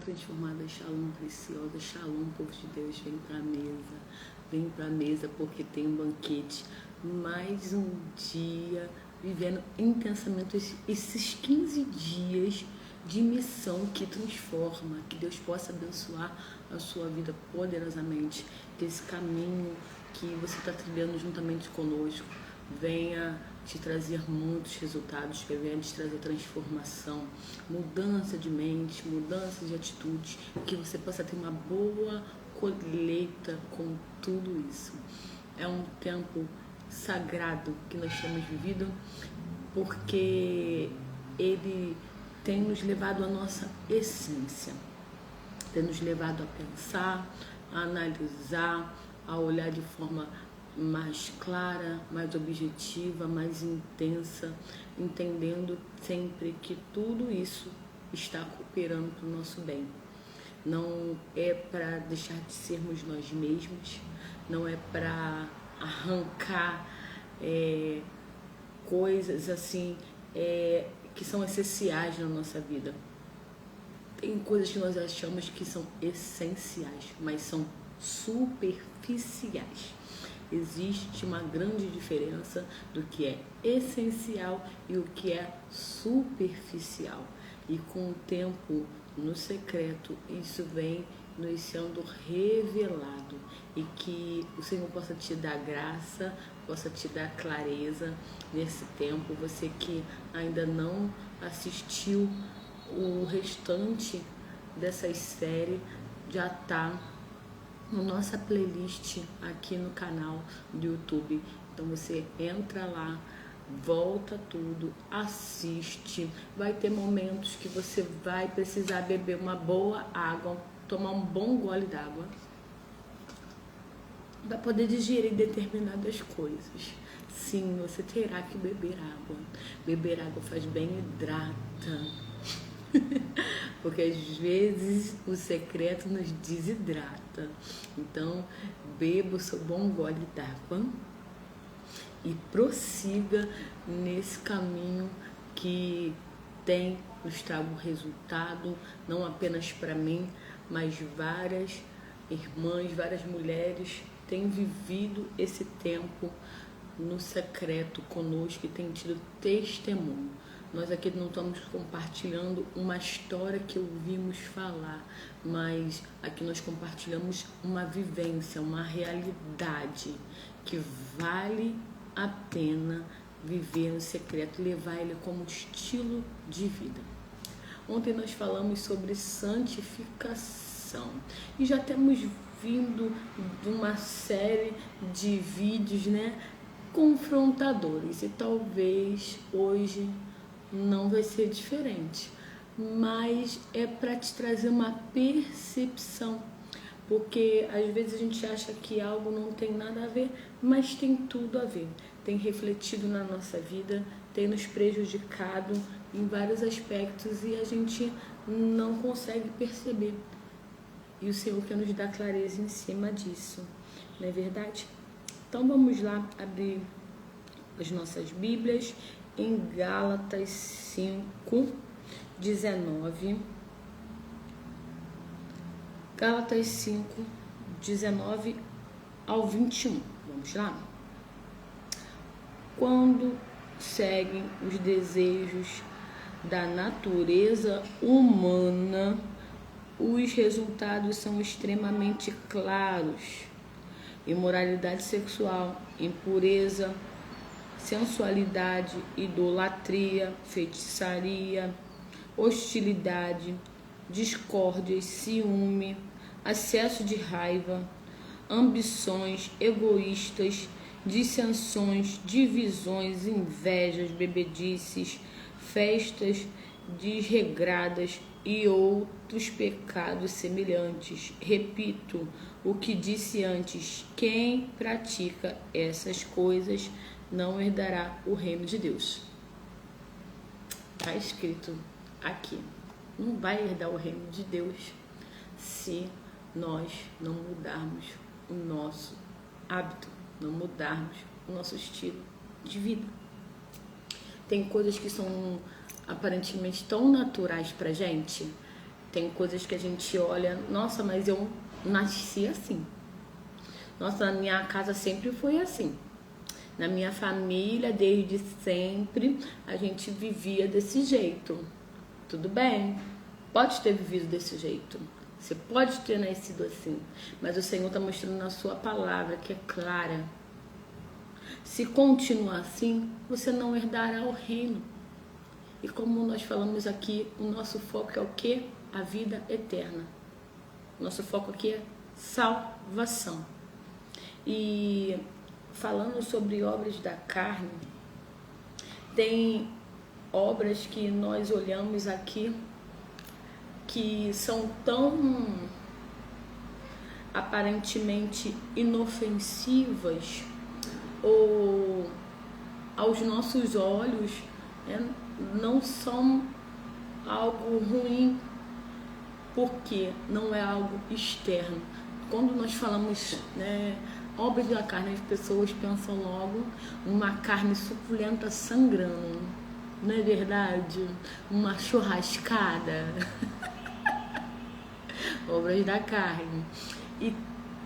Transformada, Shalom preciosa, Shalom povo de Deus, vem pra mesa porque tem um banquete, mais um dia vivendo intensamente esses 15 dias de missão que transforma, que Deus possa abençoar a sua vida poderosamente, que esse caminho que você está trilhando juntamente conosco venha te trazer muitos resultados, que venha te trazer transformação, mudança de mente, mudança de atitude, que você possa ter uma boa colheita com tudo isso. É um tempo sagrado que nós temos vivido, porque ele tem nos levado à nossa essência, tem nos levado a pensar, a analisar, a olhar de forma mais clara, mais objetiva, mais intensa, entendendo sempre que tudo isso está cooperando para o nosso bem. Não é para deixar de sermos nós mesmos, não é para arrancar coisas assim que são essenciais na nossa vida. Tem coisas que nós achamos que são essenciais, mas são superficiais. Existe uma grande diferença do que é essencial e o que é superficial. E com o tempo, no secreto, isso vem nos sendo revelado. E que o Senhor possa te dar graça, possa te dar clareza nesse tempo. Você que ainda não assistiu o restante dessas séries, já está na nossa playlist aqui no canal do YouTube. Então você entra lá, volta tudo, assiste. Vai ter momentos que você vai precisar beber uma boa água, tomar um bom gole d'água, para poder digerir determinadas coisas. Sim, você terá que beber água. Beber água faz bem, hidrata. Porque às vezes o secreto nos desidrata. Então, beba o seu bom gole d'água e prossiga nesse caminho que tem nos trago resultado, não apenas para mim, mas várias irmãs, várias mulheres têm vivido esse tempo no secreto conosco e têm tido testemunho. Nós aqui não estamos compartilhando uma história que ouvimos falar, mas aqui nós compartilhamos uma vivência, uma realidade que vale a pena viver no secreto, levar ele como estilo de vida. Ontem nós falamos sobre santificação e já temos vindo de uma série de vídeos, confrontadores, e talvez hoje não vai ser diferente, mas é para te trazer uma percepção, porque às vezes a gente acha que algo não tem nada a ver, mas tem tudo a ver, tem refletido na nossa vida, tem nos prejudicado em vários aspectos e a gente não consegue perceber, e o Senhor quer nos dar clareza em cima disso, não é verdade? Então vamos lá abrir as nossas Bíblias em Gálatas 5, 19. Gálatas 5, 19 ao 21. Vamos lá? Quando seguem os desejos da natureza humana, os resultados são extremamente claros: imoralidade sexual, impureza, sensualidade, idolatria, feitiçaria, hostilidade, discórdias, ciúme, acesso de raiva, ambições egoístas, dissensões, divisões, invejas, bebedices, festas desregradas e outros pecados semelhantes. Repito o que disse antes: quem pratica essas coisas não herdará o reino de Deus. Está escrito aqui: não vai herdar o reino de Deus se nós não mudarmos o nosso hábito, não mudarmos o nosso estilo de vida. Tem coisas que são aparentemente tão naturais pra gente, Tem coisas que a gente olha, nossa, mas eu nasci assim. Nossa, na minha casa sempre foi assim. Na minha família, desde sempre, a gente vivia desse jeito. Tudo bem, pode ter vivido desse jeito. Você pode ter nascido assim. Mas o Senhor está mostrando na sua palavra, que é clara. Se continuar assim, você não herdará o reino. E como nós falamos aqui, o nosso foco é o quê? A vida eterna. Nosso foco aqui é salvação. E falando sobre obras da carne, tem obras que nós olhamos aqui que são tão aparentemente inofensivas ou aos nossos olhos, né, não são algo ruim, porque não é algo externo. Quando nós falamos, né, obras da carne, as pessoas pensam logo numa carne suculenta sangrando, não é verdade? Uma churrascada. Obras da carne. E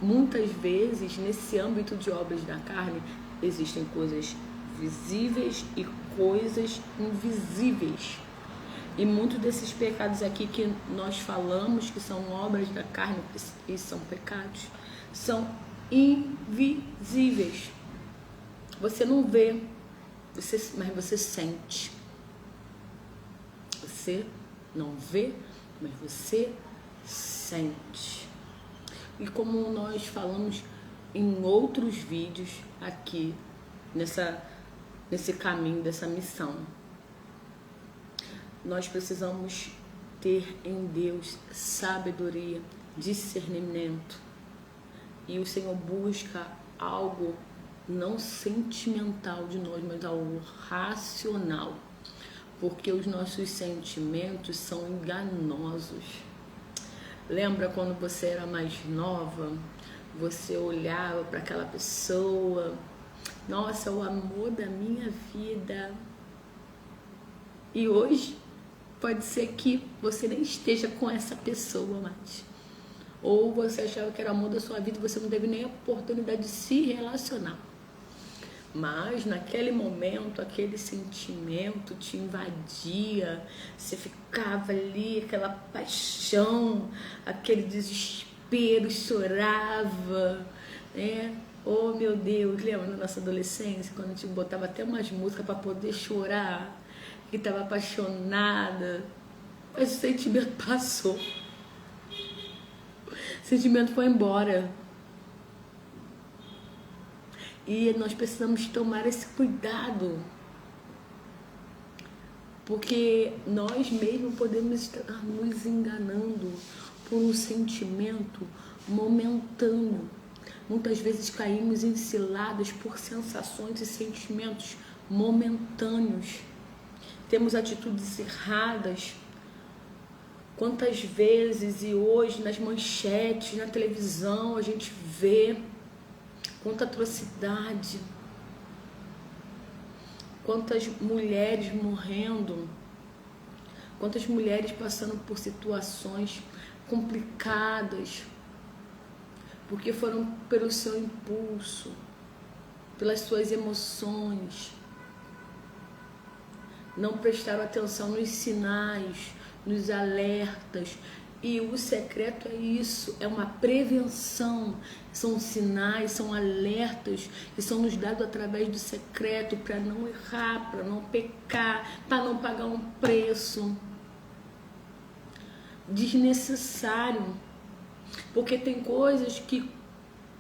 muitas vezes, nesse âmbito de obras da carne, existem coisas visíveis e coisas invisíveis. E muitos desses pecados aqui que nós falamos, que são obras da carne e são pecados, são invisíveis. Você não vê, mas você sente. Você não vê, mas você sente. E como nós falamos em outros vídeos aqui, nesse caminho dessa missão, nós precisamos ter em Deus sabedoria, discernimento. E o Senhor busca algo não sentimental de nós, mas algo racional. Porque os nossos sentimentos são enganosos. Lembra quando você era mais nova, você olhava para aquela pessoa, nossa, o amor da minha vida. E hoje pode ser que você nem esteja com essa pessoa mais. Ou você achava que era o amor da sua vida e você não teve nem a oportunidade de se relacionar. Mas naquele momento, aquele sentimento te invadia, você ficava ali, aquela paixão, aquele desespero, chorava, né? Oh meu Deus, lembra na nossa adolescência, quando a gente botava até umas músicas para poder chorar, que estava apaixonada, mas o sentimento passou, o sentimento foi embora. E nós precisamos tomar esse cuidado, porque nós mesmos podemos estar nos enganando por um sentimento momentâneo. Muitas vezes caímos em ciladas por sensações e sentimentos momentâneos. Temos atitudes erradas. Quantas vezes e hoje nas manchetes, na televisão, a gente vê quanta atrocidade, quantas mulheres morrendo, quantas mulheres passando por situações complicadas, porque foram pelo seu impulso, pelas suas emoções, não prestaram atenção nos sinais, nos alertas. E o secreto é isso, é uma prevenção, são sinais, são alertas que são nos dados através do secreto para não errar, para não pecar, para não pagar um preço desnecessário. Porque tem coisas que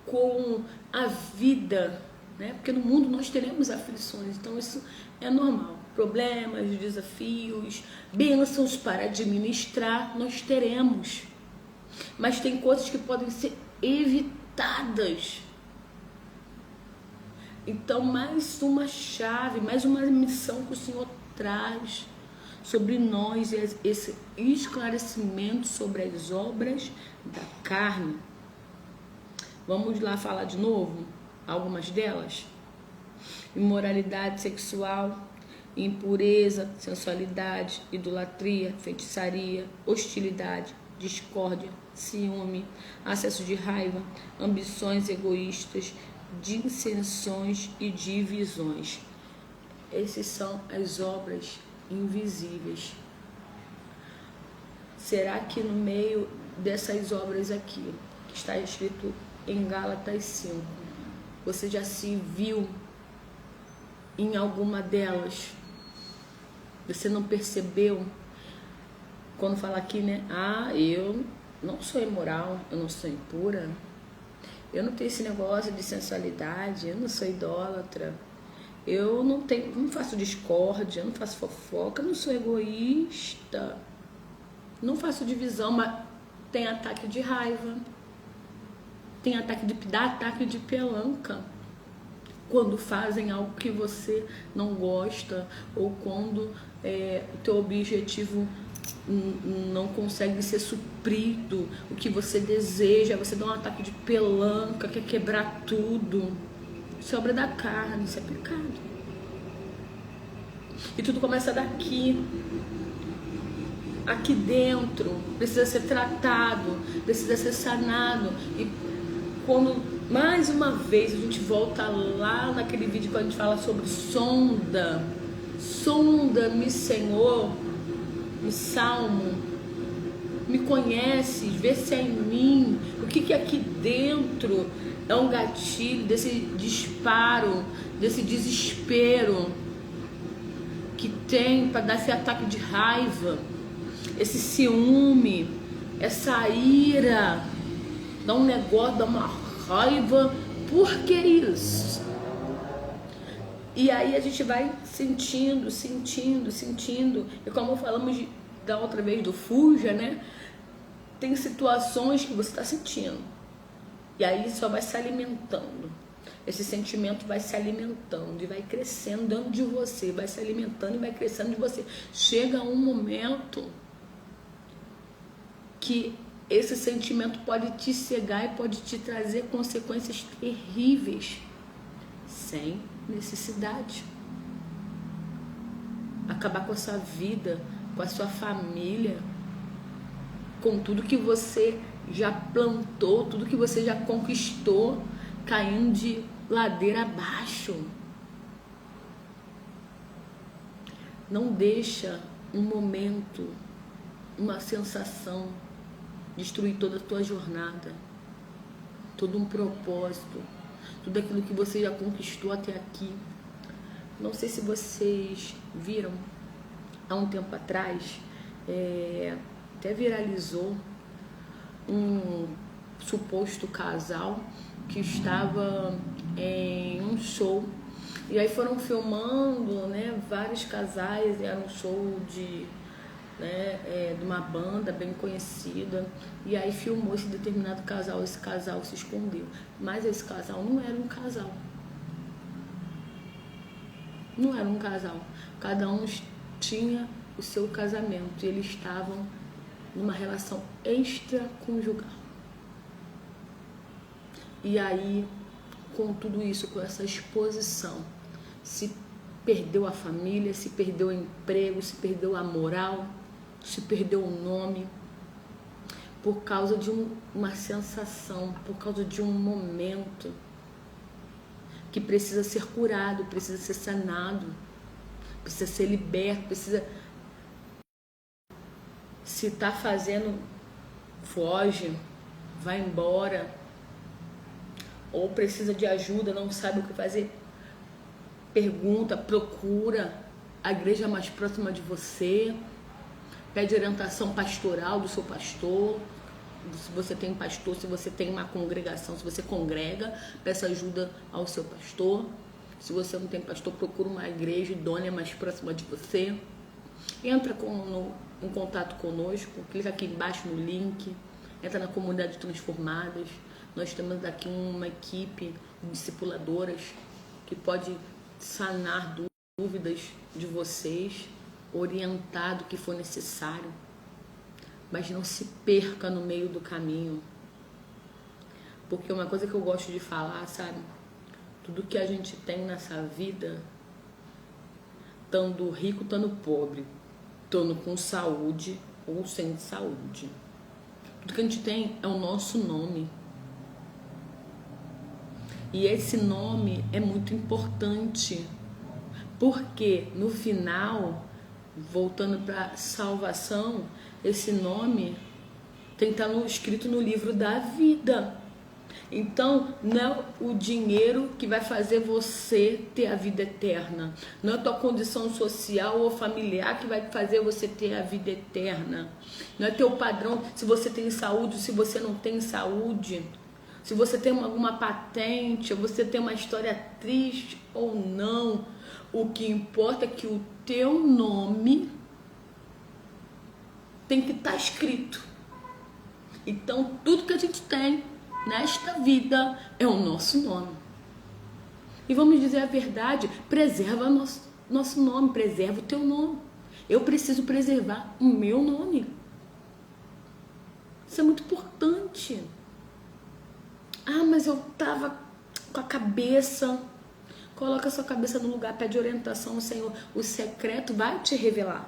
com a vida, né? Porque no mundo nós teremos aflições, então isso é normal. Problemas, desafios, bênçãos para administrar, nós teremos. Mas tem coisas que podem ser evitadas. Então, mais uma chave, mais uma missão que o Senhor traz sobre nós, esse esclarecimento sobre as obras da carne. Vamos lá falar de novo algumas delas? Imoralidade sexual, impureza, sensualidade, idolatria, feitiçaria, hostilidade, discórdia, ciúme, acesso de raiva, ambições egoístas, dissensões e divisões. Essas são as obras invisíveis. Será que no meio dessas obras aqui, que está escrito em Gálatas 5, você já se viu em alguma delas? Você não percebeu? Quando fala aqui, né? Eu não sou imoral, eu não sou impura, eu não tenho esse negócio de sensualidade, eu não sou idólatra, eu não faço discórdia, eu não faço fofoca, eu não sou egoísta, não faço divisão, mas tem ataque de raiva, dá ataque de pelanca quando fazem algo que você não gosta, ou quando o teu objetivo não consegue ser suprido, o que você deseja, você dá um ataque de pelanca, quer quebrar tudo. Isso é obra da carne, isso é pecado. E tudo começa daqui. Aqui dentro, precisa ser tratado, precisa ser sanado. E quando, mais uma vez, a gente volta lá naquele vídeo quando a gente fala sobre sonda. Sonda-me, Senhor, no Salmo. Me conhece, vê se é em mim. O que aqui dentro é um gatilho desse disparo, desse desespero que tem para dar esse ataque de raiva, esse ciúme, essa ira, dá um negócio, dá uma raiva, por que isso? E aí a gente vai sentindo, e como falamos da outra vez do fuja, né? Tem situações que você está sentindo, e aí só vai se alimentando. Esse sentimento vai se alimentando e vai crescendo dentro de você, vai se alimentando e vai crescendo de você. Chega um momento que esse sentimento pode te cegar e pode te trazer consequências terríveis, sem necessidade. Acabar com a sua vida, com a sua família, com tudo que você já plantou, tudo que você já conquistou, caindo de ladeira abaixo. Não deixa um momento, uma sensação destruir toda a tua jornada, todo um propósito, tudo aquilo que você já conquistou até aqui. Não sei se vocês viram, há um tempo atrás, até viralizou um suposto casal que estava em um show, e aí foram filmando, né, vários casais, era um show de uma banda bem conhecida, e aí filmou esse determinado casal. Esse casal se escondeu, mas esse casal não era um casal, cada um tinha o seu casamento, e eles estavam numa relação extraconjugal. E aí, com tudo isso, com essa exposição, se perdeu a família, se perdeu o emprego, se perdeu a moral, se perdeu o nome, por causa de uma sensação, por causa de um momento que precisa ser curado, precisa ser sanado, precisa ser liberto, precisa... Se está fazendo, foge, vai embora, ou precisa de ajuda, não sabe o que fazer, pergunta, procura a igreja mais próxima de você, pede orientação pastoral do seu pastor, se você tem pastor, se você tem uma congregação, se você congrega, peça ajuda ao seu pastor. Se você não tem pastor, procura uma igreja idônea mais próxima de você. Entra em contato conosco, clica aqui embaixo no link, entra na comunidade Transformadas. Nós temos aqui uma equipe de discipuladoras que pode sanar dúvidas de vocês, orientar do que for necessário, mas não se perca no meio do caminho, porque uma coisa que eu gosto de falar, sabe, tudo que a gente tem nessa vida estando rico, estando pobre, estando com saúde ou sem saúde. Tudo que a gente tem é o nosso nome. E esse nome é muito importante, porque no final, voltando para salvação, esse nome tem que estar escrito no livro da vida. Então, não é o dinheiro que vai fazer você ter a vida eterna. Não é a tua condição social ou familiar que vai fazer você ter a vida eterna. Não é teu padrão, se você tem saúde ou se você não tem saúde. Se você tem alguma patente, ou você tem uma história triste ou não. O que importa é que o teu nome tem que estar escrito. Então, tudo que a gente tem nesta vida é o nosso nome. E vamos dizer a verdade, preserva nosso nome, preserva o teu nome. Eu preciso preservar o meu nome. Isso é muito importante. Ah, mas eu estava com a cabeça. Coloca a sua cabeça no lugar, pede orientação ao Senhor. O secreto vai te revelar.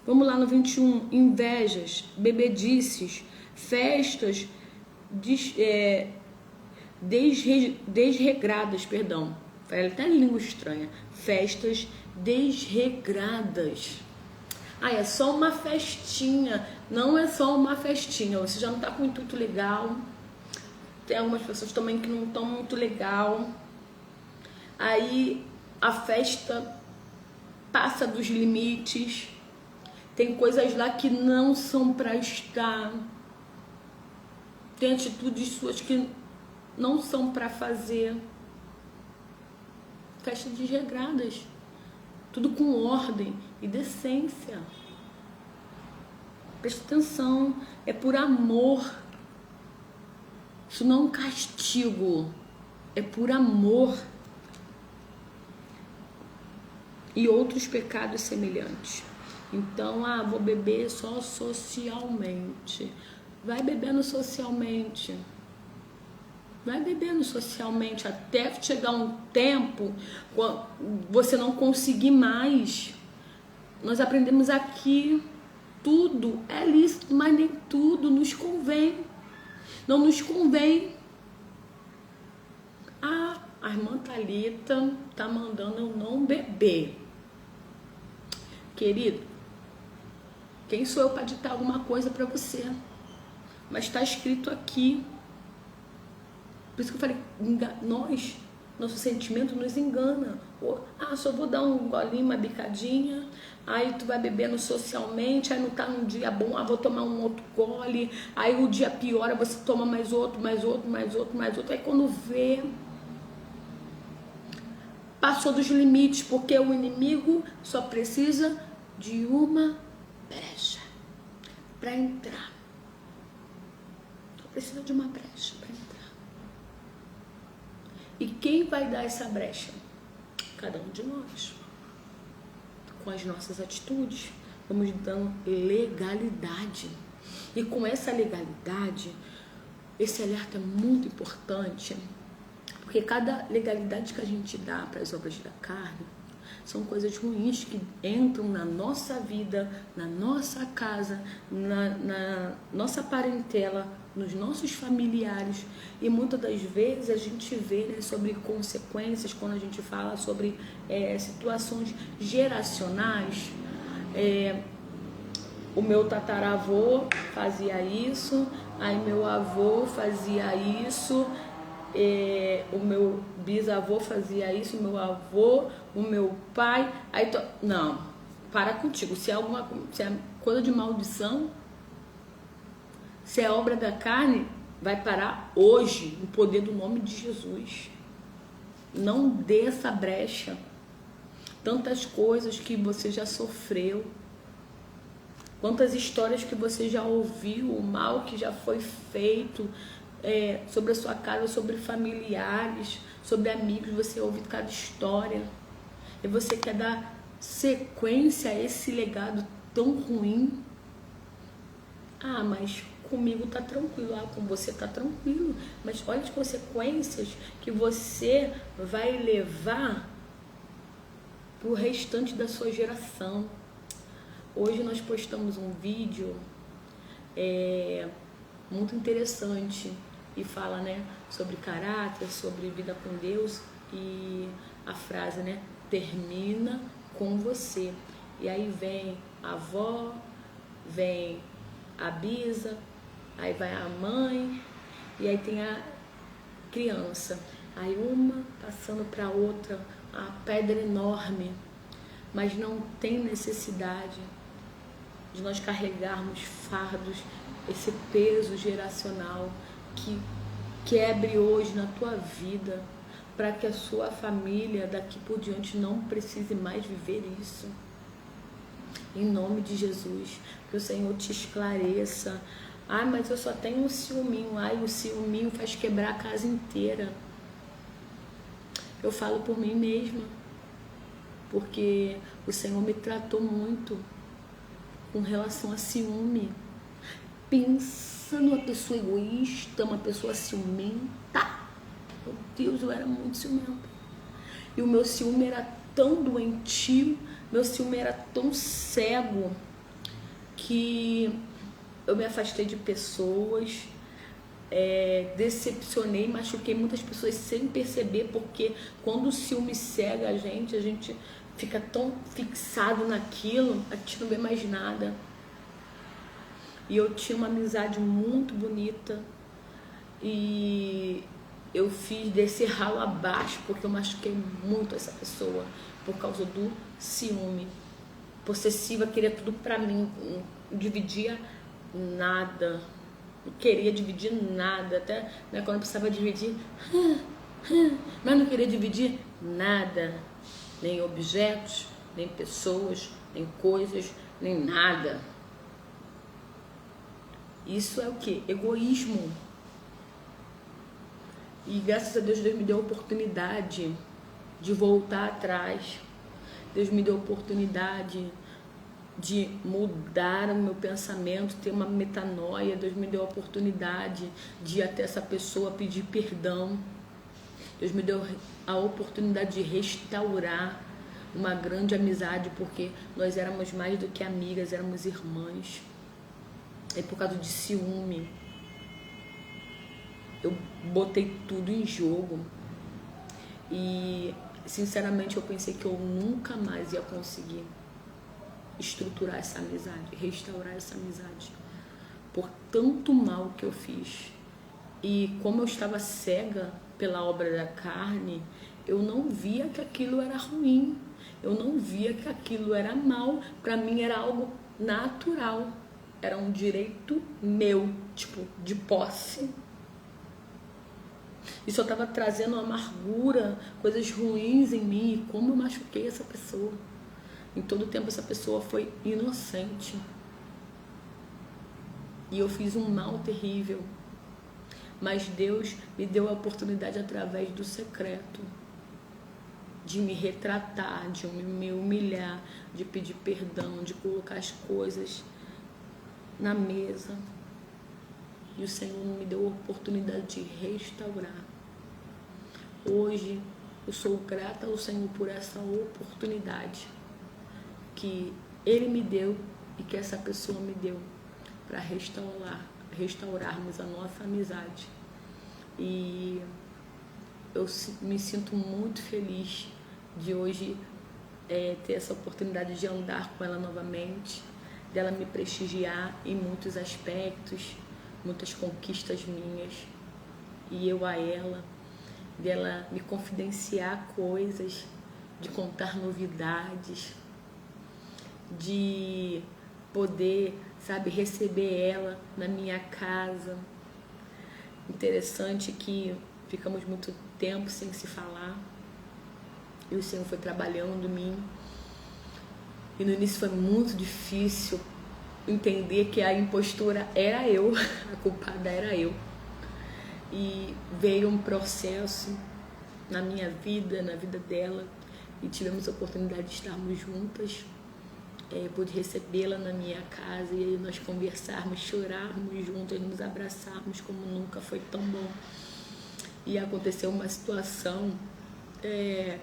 Vamos lá no 21. Invejas, bebedices, festas desregradas, perdão. Falei até língua estranha. Festas desregradas. Ah, é só uma festinha. Não é só uma festinha. Você já não está com um intuito legal. Tem algumas pessoas também que não estão muito legal. Aí a festa passa dos limites. Tem coisas lá que não são para estar. Tem atitudes suas que não são para fazer. Festas desregradas. Tudo com ordem e decência. Presta atenção. É por amor. Isso não é um castigo. É por amor. E outros pecados semelhantes. Então, vou beber só socialmente. Vai bebendo socialmente. Vai bebendo socialmente até chegar um tempo quando você não conseguir mais. Nós aprendemos aqui, tudo é lícito, mas nem tudo nos convém. Não nos convém. A irmã Thalita tá mandando eu não beber. Querido, quem sou eu para ditar alguma coisa para você? Mas está escrito aqui. Por isso que eu falei, nosso sentimento nos engana. Só vou dar um golinho, uma bicadinha. Aí tu vai bebendo socialmente, aí não tá num dia bom, vou tomar um outro gole. Aí o dia piora, você toma mais outro. Aí quando vê, passou dos limites, porque o inimigo só precisa de uma brecha para entrar. Só precisa de uma brecha para entrar. E quem vai dar essa brecha? Cada um de nós. Com as nossas atitudes, vamos dando legalidade. E com essa legalidade, esse alerta é muito importante, porque cada legalidade que a gente dá para as obras da carne são coisas ruins que entram na nossa vida, na nossa casa, na nossa parentela, nos nossos familiares. E muitas das vezes a gente vê, sobre consequências, quando a gente fala sobre situações geracionais. O meu tataravô fazia isso, aí meu avô fazia isso, o meu bisavô fazia isso, o meu avô, o meu pai. Não, para contigo. Se é coisa de maldição, se é obra da carne, vai parar hoje, no poder do nome de Jesus. Não dê essa brecha. Tantas coisas que você já sofreu, quantas histórias que você já ouviu, o mal que já foi feito sobre a sua casa, sobre familiares, sobre amigos. Você ouve cada história e você quer dar sequência a esse legado tão ruim. Mas comigo tá tranquilo. Com você tá tranquilo, mas olha as consequências que você vai levar para o restante da sua geração. Hoje nós postamos um vídeo muito interessante e fala, né, sobre caráter, sobre vida com Deus, e a frase, né, termina com você. E aí vem a avó, vem a bisa, aí vai a mãe, e aí tem a criança. Aí uma passando para outra, a pedra enorme, mas não tem necessidade de nós carregarmos fardos, esse peso geracional que quebre hoje na tua vida, para que a sua família daqui por diante não precise mais viver isso. Em nome de Jesus, que o Senhor te esclareça. Ah, mas eu só tenho um ciúminho. Ai, o ciúminho faz quebrar a casa inteira. Eu falo por mim mesma, porque o Senhor me tratou muito com relação a ciúme. Pensa numa pessoa egoísta, uma pessoa ciumenta. Meu Deus, eu era muito ciumenta. E o meu ciúme era tão doentio, meu ciúme era tão cego, que eu me afastei de pessoas, decepcionei, machuquei muitas pessoas sem perceber, porque quando o ciúme cega a gente fica tão fixado naquilo, a gente não vê mais nada. E eu tinha uma amizade muito bonita e eu fiz desse ralo abaixo, porque eu machuquei muito essa pessoa por causa do ciúme. Possessiva, queria tudo pra mim, não dividia nada, não queria dividir nada, até, né, quando eu precisava dividir, mas não queria dividir nada, nem objetos, nem pessoas, nem coisas, nem nada. Isso é o que? Egoísmo. E graças a Deus, Deus me deu a oportunidade de voltar atrás. Deus me deu a oportunidade de mudar o meu pensamento, ter uma metanoia. Deus me deu a oportunidade de ir até essa pessoa pedir perdão. Deus me deu a oportunidade de restaurar uma grande amizade, porque nós éramos mais do que amigas, éramos irmãs. E por causa de ciúme, eu botei tudo em jogo. E sinceramente eu pensei que eu nunca mais ia conseguir estruturar essa amizade, restaurar essa amizade, por tanto mal que eu fiz. E como eu estava cega pela obra da carne, eu não via que aquilo era ruim, eu não via que aquilo era mal. Para mim era algo natural, era um direito meu, tipo, de posse. Isso eu estava trazendo amargura, coisas ruins em mim, e como eu machuquei essa pessoa. Em todo o tempo essa pessoa foi inocente. E eu fiz um mal terrível. Mas Deus me deu a oportunidade, através do secreto, de me retratar, de me humilhar, de pedir perdão, de colocar as coisas na mesa. E o Senhor me deu a oportunidade de restaurar. Hoje eu sou grata ao Senhor por essa oportunidade que Ele me deu e que essa pessoa me deu para restaurarmos a nossa amizade. E eu me sinto muito feliz de hoje ter essa oportunidade de andar com ela novamente, dela me prestigiar em muitos aspectos, muitas conquistas minhas, e eu a ela, dela me confidenciar coisas, de contar novidades, de poder, sabe, receber ela na minha casa. Interessante que ficamos muito tempo sem se falar, e o Senhor foi trabalhando em mim, e no início foi muito difícil entender que a impostura era eu, a culpada era eu. E veio um processo na minha vida, na vida dela, e tivemos a oportunidade de estarmos juntas. Pude recebê-la na minha casa e aí nós conversarmos, chorarmos juntas, nos abraçarmos como nunca, foi tão bom. E aconteceu uma situação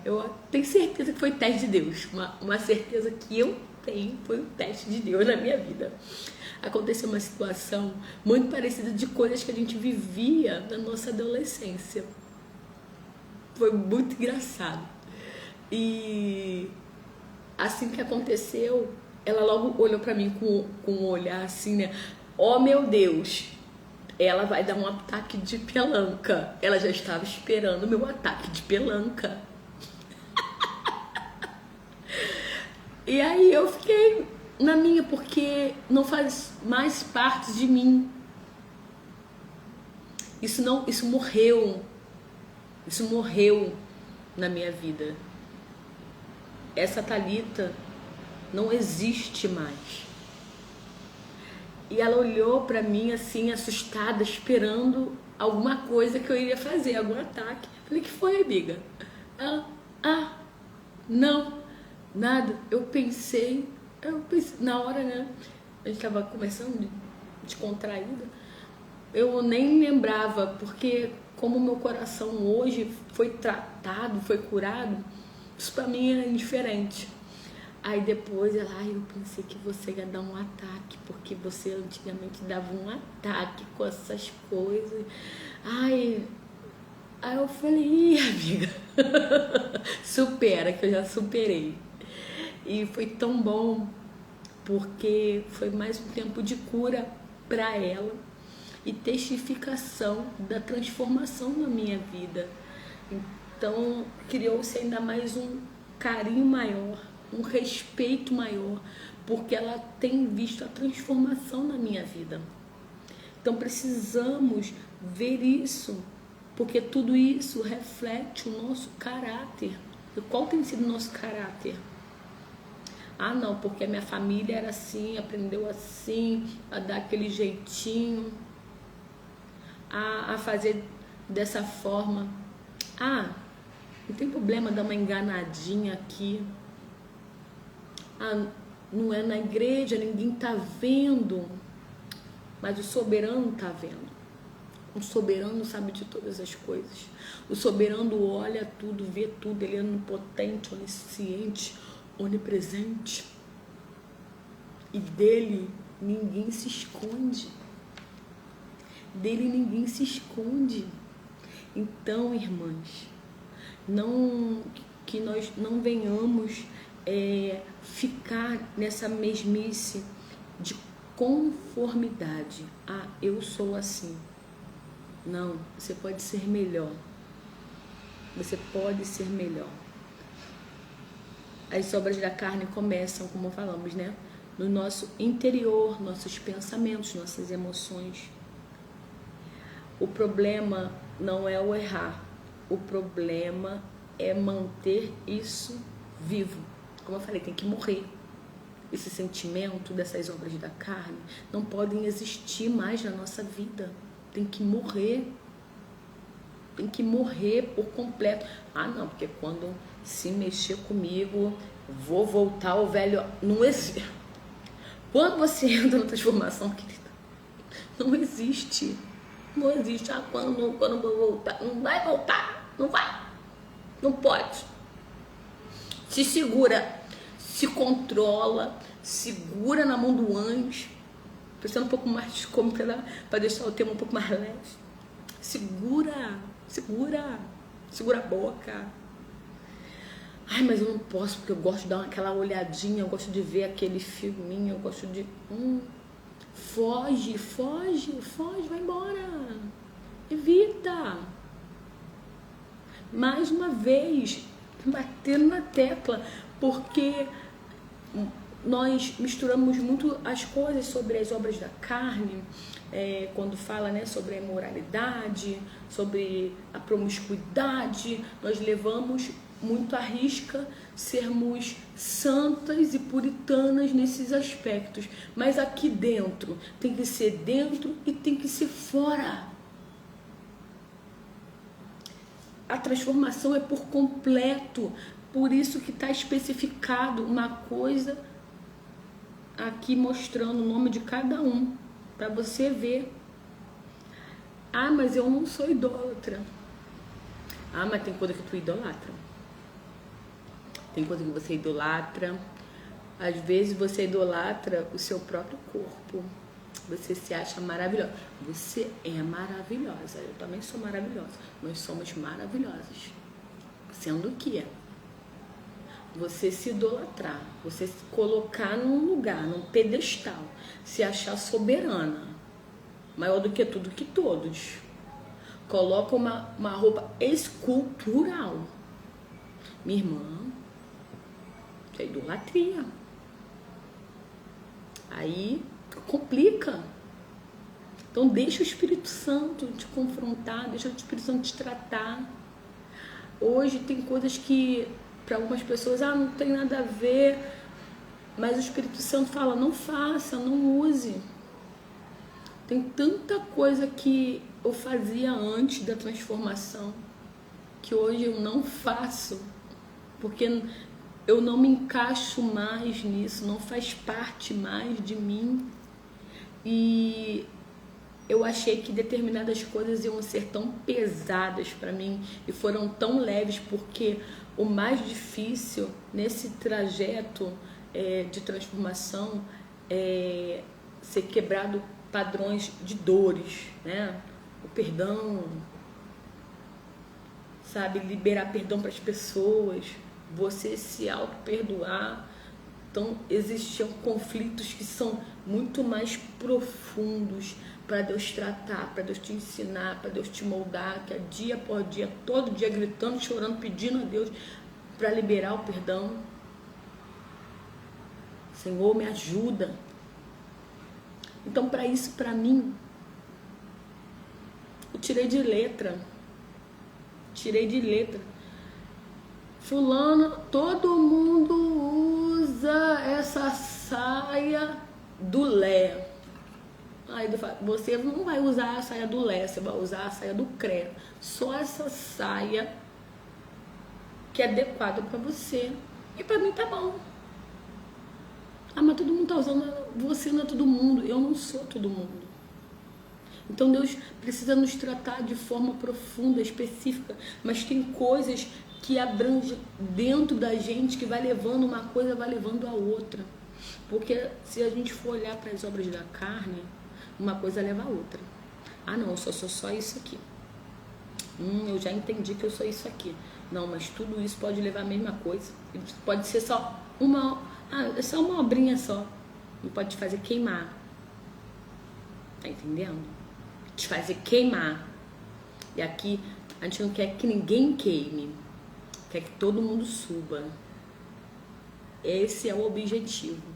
Eu tenho certeza que foi teste de Deus. Uma certeza que eu tenho foi o teste de Deus na minha vida. Aconteceu uma situação muito parecida de coisas que a gente vivia na nossa adolescência. Foi muito engraçado. E assim que aconteceu, ela logo olhou pra mim com um olhar assim, né? Oh, meu Deus! Ela vai dar um ataque de pelanca. Ela já estava esperando o meu ataque de pelanca. E aí eu fiquei na minha, porque não faz mais parte de mim. Isso morreu. Isso morreu na minha vida. Essa Thalita não existe mais. E ela olhou pra mim assim, assustada, esperando alguma coisa que eu iria fazer, algum ataque. Falei, que foi, amiga? Ela, não, nada. Eu pensei, na hora, né? A gente tava conversando, descontraída. Eu nem lembrava, porque como meu coração hoje foi tratado, foi curado, isso pra mim é indiferente. Aí depois ela, eu pensei que você ia dar um ataque, porque você antigamente dava um ataque com essas coisas. Aí eu falei, amiga, supera, que eu já superei. E foi tão bom, porque foi mais um tempo de cura para ela e testificação da transformação na minha vida. Então criou-se ainda mais um carinho maior, um respeito maior, porque ela tem visto a transformação na minha vida. Então precisamos ver isso, porque tudo isso reflete o nosso caráter. E qual tem sido o nosso caráter? Não, porque a minha família era assim, aprendeu assim, a dar aquele jeitinho, a fazer dessa forma. Não tem problema dar uma enganadinha aqui. Não é na igreja, ninguém tá vendo, mas o soberano tá vendo. O soberano sabe de todas as coisas. O soberano olha tudo, vê tudo, ele é onipotente, onisciente, onipresente. E dele ninguém se esconde. Dele ninguém se esconde. Então, irmãs, que nós não venhamos ficar nessa mesmice de conformidade. Eu sou assim. Não, você pode ser melhor. Você pode ser melhor. As obras da carne começam, como falamos, né? No nosso interior, nossos pensamentos, nossas emoções. O problema não é o errar. O problema é manter isso vivo. Como eu falei, tem que morrer. Esse sentimento dessas obras da carne não podem existir mais na nossa vida. Tem que morrer. Tem que morrer por completo. Não, porque quando se mexer comigo, vou voltar ao velho. Não existe. Quando você entra na transformação, querida, não existe. Não existe. Quando vou voltar? Não vai voltar. Não vai. Não pode. Se segura, se controla, segura na mão do anjo. Precisa um pouco mais de como para deixar o tema um pouco mais leve. Segura a boca. Mas eu não posso, porque eu gosto de dar aquela olhadinha, eu gosto de ver aquele filminho, eu gosto de... Foge, vai embora. Evita. Mais uma vez, batendo na tecla, porque nós misturamos muito as coisas sobre as obras da carne, quando fala, né, sobre a imoralidade, sobre a promiscuidade, nós levamos muito à risca sermos santas e puritanas nesses aspectos, mas aqui dentro tem que ser dentro e tem que ser fora. A transformação é por completo, por isso que está especificado uma coisa aqui mostrando o nome de cada um, para você ver. Mas eu não sou idólatra. Ah, mas tem coisa que tu idolatra. Tem coisa que você idolatra. Às vezes você idolatra o seu próprio corpo. Você se acha maravilhosa. Você é maravilhosa. Eu também sou maravilhosa. Nós somos maravilhosas. Sendo que você se idolatrar, você se colocar num lugar, num pedestal, se achar soberana, maior do que tudo, que todos. Coloca uma roupa escultural. Minha irmã, isso é idolatria. Aí complica. Então deixa o Espírito Santo te confrontar, deixa o Espírito Santo te tratar. Hoje tem coisas que para algumas pessoas não tem nada a ver, mas o Espírito Santo fala, não faça, não use. Tem tanta coisa que eu fazia antes da transformação que hoje eu não faço, porque eu não me encaixo mais nisso, não faz parte mais de mim. E eu achei que determinadas coisas iam ser tão pesadas para mim e foram tão leves, porque o mais difícil nesse trajeto de transformação é ser quebrado padrões de dores, né? O perdão, sabe? Liberar perdão para as pessoas, você se auto-perdoar. Então existiam conflitos que são muito mais profundos para Deus tratar, para Deus te ensinar, para Deus te moldar, que é dia por dia, todo dia gritando, chorando, pedindo a Deus para liberar o perdão. Senhor, me ajuda. Então, para isso, para mim, eu tirei de letra. Fulana, todo mundo usa essa saia do Lé. Aí você não vai usar a saia do Lé, você vai usar a saia do CREA. Só essa saia que é adequada para você. E para mim tá bom. Mas todo mundo tá usando. Você não é todo mundo. Eu não sou todo mundo. Então Deus precisa nos tratar de forma profunda, específica. Mas tem coisas que abrangem dentro da gente, que vai levando uma coisa, vai levando a outra. Porque se a gente for olhar para as obras da carne, uma coisa leva a outra. Não, eu sou só isso aqui. Eu já entendi que eu sou isso aqui. Não, mas tudo isso pode levar a mesma coisa. Pode ser só é só uma obrinha só. E pode te fazer queimar. Tá entendendo? Te fazer queimar. E aqui a gente não quer que ninguém queime. Quer que todo mundo suba. Esse é o objetivo.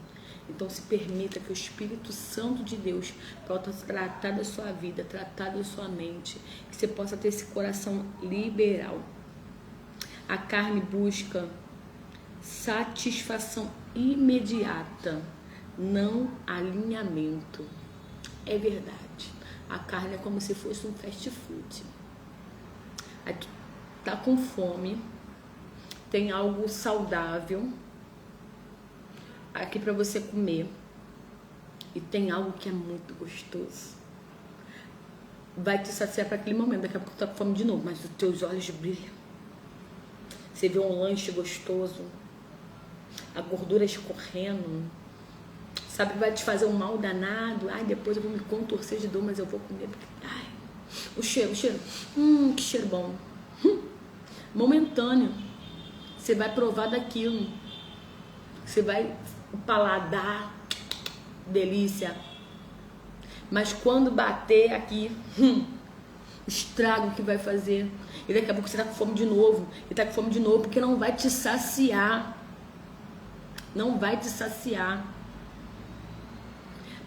Então se permita que o Espírito Santo de Deus possa tratar da sua vida, tratar da sua mente, que você possa ter esse coração liberal. A carne busca satisfação imediata, não alinhamento. É verdade. A carne é como se fosse um fast food. Aí tu tá com fome, tem algo saudável aqui para você comer e tem algo que é muito gostoso, vai te saciar para aquele momento. Daqui a pouco tu tá com fome de novo, mas os teus olhos brilham, você vê um lanche gostoso, a gordura escorrendo, sabe, vai te fazer um mal danado. Depois eu vou me contorcer de dor, mas eu vou comer porque, o cheiro, que cheiro bom, momentâneo. Você vai provar daquilo, você vai paladar, delícia. Mas quando bater aqui, estrago que vai fazer. E daqui a pouco você tá com fome de novo. E tá com fome de novo porque não vai te saciar. Não vai te saciar.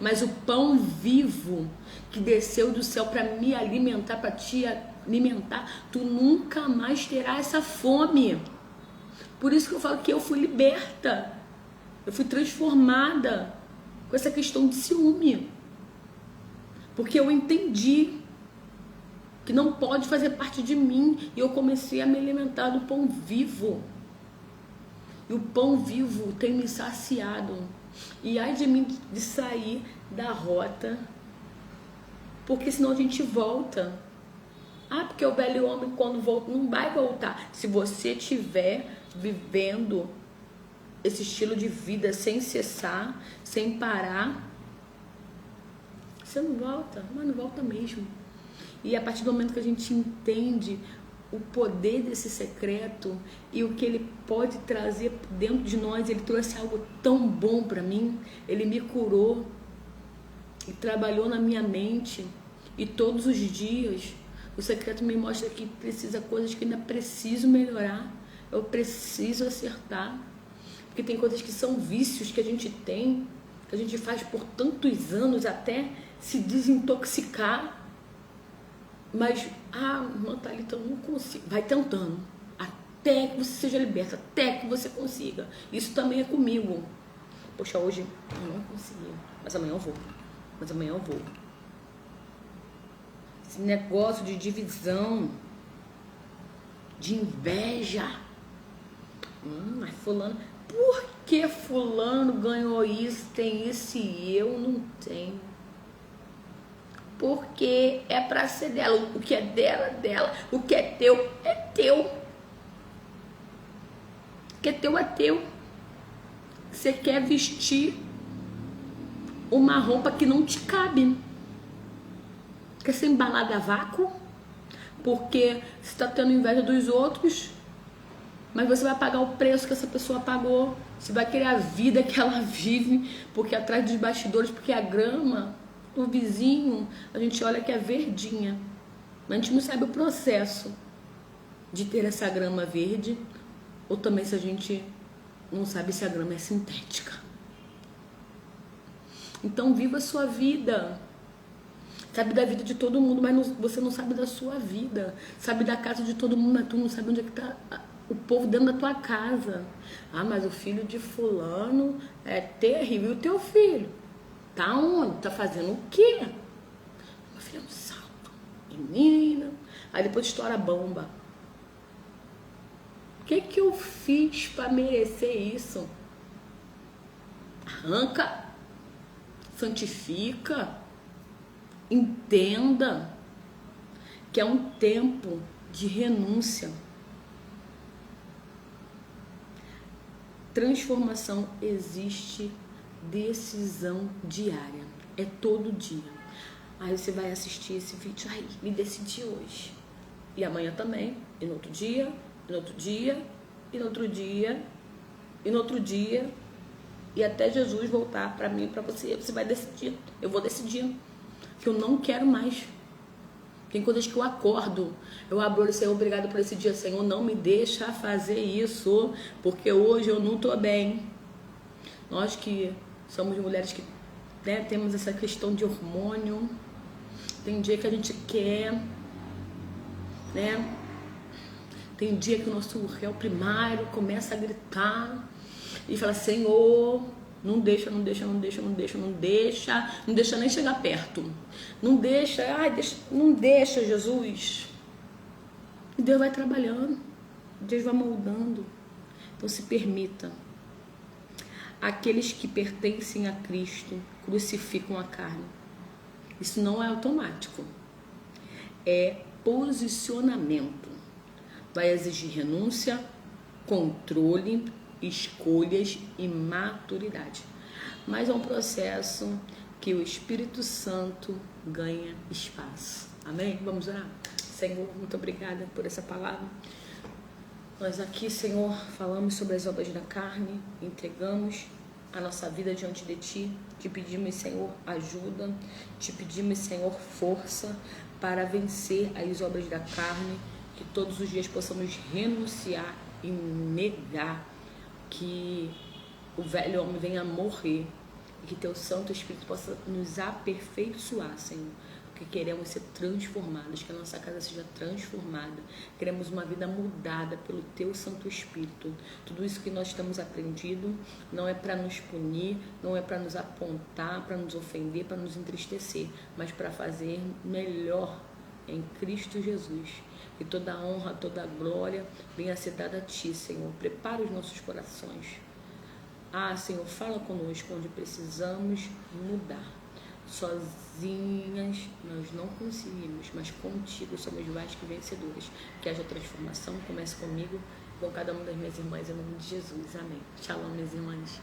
Mas o pão vivo que desceu do céu para me alimentar, para te alimentar, tu nunca mais terá essa fome. Por isso que eu falo que eu fui liberta. Eu fui transformada com essa questão de ciúme. Porque eu entendi que não pode fazer parte de mim. E eu comecei a me alimentar do pão vivo. E o pão vivo tem me saciado. E ai de mim de sair da rota. Porque senão a gente volta. Ah, porque o velho homem quando volta, não vai voltar. Se você estiver vivendo esse estilo de vida sem cessar, sem parar, você não volta, mas não volta mesmo. E a partir do momento que a gente entende o poder desse secreto e o que ele pode trazer dentro de nós, ele trouxe algo tão bom para mim, ele me curou e trabalhou na minha mente, e todos os dias o secreto me mostra que precisa coisas que ainda preciso melhorar, eu preciso acertar, porque tem coisas que são vícios que a gente tem, que a gente faz por tantos anos até se desintoxicar. Mas, irmã Thalita, eu não consigo. Vai tentando, até que você seja liberta, até que você consiga. Isso também é comigo. Poxa, hoje eu não consegui, mas amanhã eu vou. Mas amanhã eu vou. Esse negócio de divisão, de inveja. Mas fulano, por que fulano ganhou isso, tem isso e eu não tenho? Porque é para ser dela. O que é dela, é dela. O que é teu, é teu. O que é teu, é teu. Você quer vestir uma roupa que não te cabe. Quer ser embalada a vácuo? Porque você está tendo inveja dos outros, mas você vai pagar o preço que essa pessoa pagou. Você vai querer a vida que ela vive, porque atrás dos bastidores, porque a grama do vizinho, a gente olha que é verdinha, mas a gente não sabe o processo de ter essa grama verde, ou também se a gente não sabe se a grama é sintética. Então viva a sua vida. Sabe da vida de todo mundo, mas você não sabe da sua vida. Sabe da casa de todo mundo, mas tu não sabe onde é que tá o povo dentro da tua casa. Mas o filho de fulano é terrível. E o teu filho? Tá onde? Tá fazendo o quê? Meu filho é um salto. Menina. Aí depois estoura a bomba. O que eu fiz para merecer isso? Arranca. Santifica. Entenda que é um tempo de renúncia. Transformação existe, decisão diária. É todo dia. Aí você vai assistir esse vídeo, me decidi hoje. E amanhã também, e no outro dia, e no outro dia, e no outro dia, e no outro dia, e até Jesus voltar para mim, para você vai decidir. Eu vou decidir que eu não quero mais. Tem coisas que eu acordo, eu abro o Senhor, obrigado por esse dia, Senhor, não me deixa fazer isso, porque hoje eu não estou bem. Nós que somos mulheres que temos essa questão de hormônio, tem dia que a gente quer, tem dia que o nosso réu primário começa a gritar e fala, Senhor, não deixa nem chegar perto. Não deixa, não deixa, Jesus. E Deus vai trabalhando, Deus vai moldando. Então se permita. Aqueles que pertencem a Cristo crucificam a carne. Isso não é automático. É posicionamento. Vai exigir renúncia, controle, escolhas e maturidade. Mas é um processo que o Espírito Santo ganha espaço. Amém? Vamos orar? Senhor, muito obrigada por essa palavra. Nós aqui, Senhor, falamos sobre as obras da carne, entregamos a nossa vida diante de Ti, te pedimos, Senhor, ajuda, te pedimos, Senhor, força para vencer as obras da carne, que todos os dias possamos renunciar e negar que o velho homem venha a morrer e que Teu Santo Espírito possa nos aperfeiçoar, Senhor, porque queremos ser transformados, que a nossa casa seja transformada, queremos uma vida mudada pelo Teu Santo Espírito. Tudo isso que nós temos aprendido não é para nos punir, não é para nos apontar, para nos ofender, para nos entristecer, mas para fazer melhor em Cristo Jesus. E toda a honra, toda a glória venha a ser dada a Ti, Senhor. Prepara os nossos corações. Senhor, fala conosco onde precisamos mudar. Sozinhas nós não conseguimos, mas contigo somos mais que vencedoras. Que haja transformação, comece comigo, com cada uma das minhas irmãs, em nome de Jesus. Amém. Shalom, minhas irmãs.